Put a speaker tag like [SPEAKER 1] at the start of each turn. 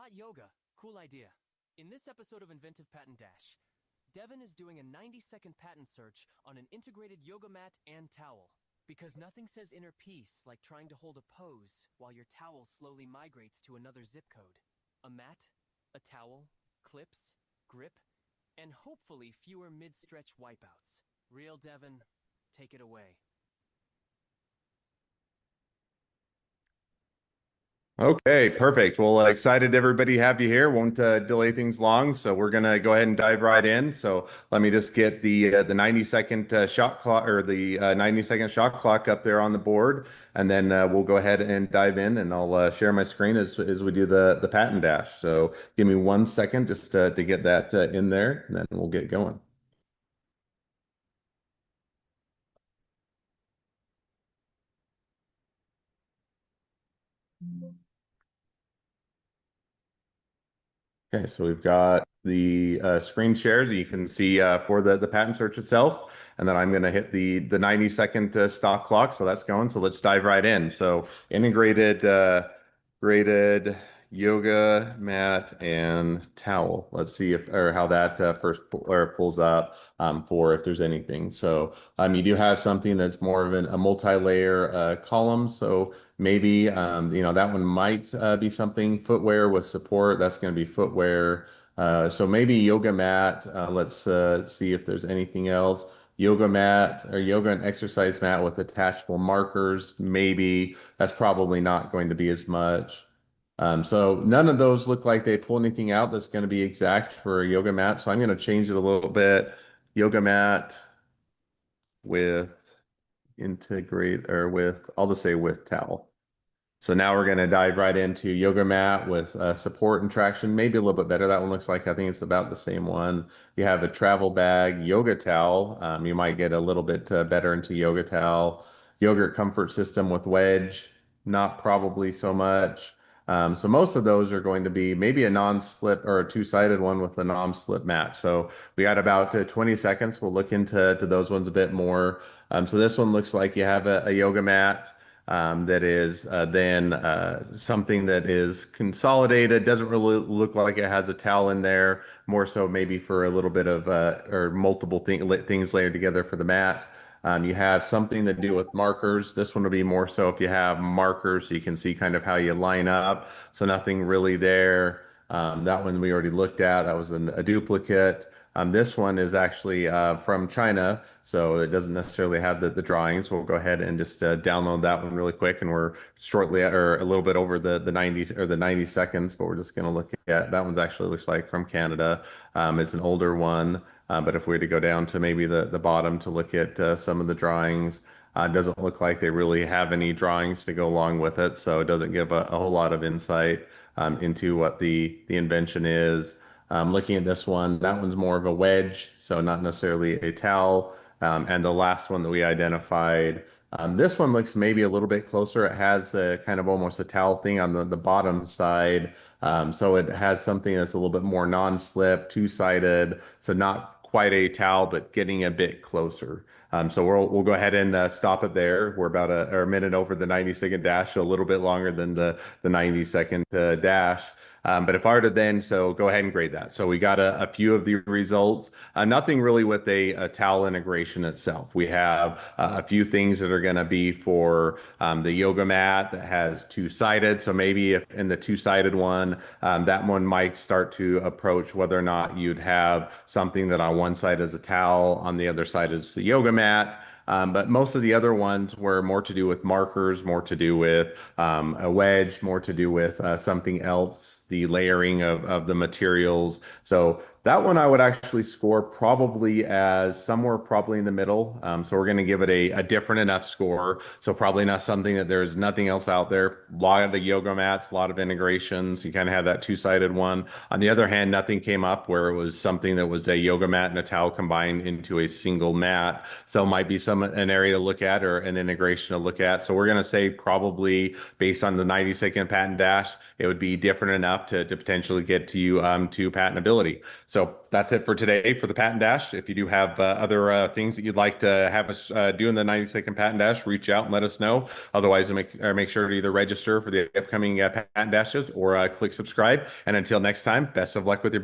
[SPEAKER 1] Hot yoga. Cool idea. In this episode of Inventive Patent Dash, Devin is doing a 90-second patent search on an integrated yoga mat and towel. Because nothing says inner peace like trying to hold a pose while your towel slowly migrates to another zip code. A mat, a towel, clips, grip, and hopefully fewer mid-stretch wipeouts. Real Devin, take it away.
[SPEAKER 2] Okay, perfect. Well, excited everybody have you here. Won't delay things long, so we're gonna go ahead and dive right in. So let me just get the 90-second shot clock or the 90-second shot clock up there on the board, and then we'll go ahead and dive in, and I'll share my screen as we do the patent dash. So give me 1 second just to get that in there, and then we'll get going. Okay, so we've got the screen shared. You can see for the patent search itself, and then I'm going to hit the 90-second stop clock. So that's going. So let's dive right in. So integrated graded yoga mat and towel. Let's see if or how that or pulls up for if there's anything. So you do have something that's more of a multi-layer column. So maybe that one might be something footwear with support. That's going to be footwear. So maybe yoga mat. Let's see if there's anything else. Yoga mat or yoga and exercise mat with attachable markers. Maybe that's probably not going to be as much. So none of those look like they pull anything out that's going to be exact for a yoga mat. So I'm going to change it a little bit. Yoga mat with integrate or with, I'll just say with towel. So now we're going to dive right into yoga mat with support and traction, maybe a little bit better. That one looks like I think it's about the same one. You have a travel bag, yoga towel. You might get a little bit better into yoga towel. Yogurt comfort system with wedge, not probably so much. So most of those are going to be maybe a non-slip or a two-sided one with a non-slip mat. So we got about 20 seconds. We'll look into those ones a bit more. So this one looks like you have a yoga mat that is then something that is consolidated. Doesn't really look like it has a towel in there. More so maybe for a little bit of or multiple things layered together for the mat. You have something to do with markers. This one will be more so if you have markers, so you can see kind of how you line up. So nothing really there. That one we already looked at. That was a duplicate. This one is actually from China, so it doesn't necessarily have the drawings. We'll go ahead and just download that one really quick, and we're shortly or a little bit over the 90 or the 90 seconds, but we're just going to look at that one's actually looks like from Canada. It's an older one, but if we were to go down to maybe the bottom to look at some of the drawings, it doesn't look like they really have any drawings to go along with it, so it doesn't give a whole lot of insight into what the invention is. Looking at this one, that one's more of a wedge, so not necessarily a towel. And the last one that we identified, this one looks maybe a little bit closer. It has a kind of almost a towel thing on the bottom side. So it has something that's a little bit more non-slip, two-sided, so not quite a towel, but getting a bit closer. So we'll go ahead and stop it there. We're about a minute over the 90-second dash, so a little bit longer than the 90-second dash. But if I were to then, so go ahead and grade that. So we got a few of the results. Nothing really with a towel integration itself. We have a few things that are going to be for the yoga mat that has two-sided. So maybe if in the two-sided one, that one might start to approach whether or not you'd have something that on one side is a towel, on the other side is the yoga mat. But most of the other ones were more to do with markers, more to do with a wedge, more to do with something else, the layering of the materials. So that one I would actually score probably as somewhere probably in the middle. So we're going to give it a different enough score. So probably not something that there's nothing else out there. A lot of the yoga mats, a lot of integrations. You kind of have that two-sided one. On the other hand, nothing came up where it was something that was a yoga mat and a towel combined into a single mat. So it might be an area to look at or an integration to look at. So we're going to say probably based on the 90-second patent dash, it would be different enough path to potentially get to you to patentability. So that's it for today for the Patent Dash. If you do have other things that you'd like to have us do in the 90-second Patent Dash, reach out and let us know. Otherwise, make sure to either register for the upcoming Patent Dashes or click subscribe. And until next time, best of luck with your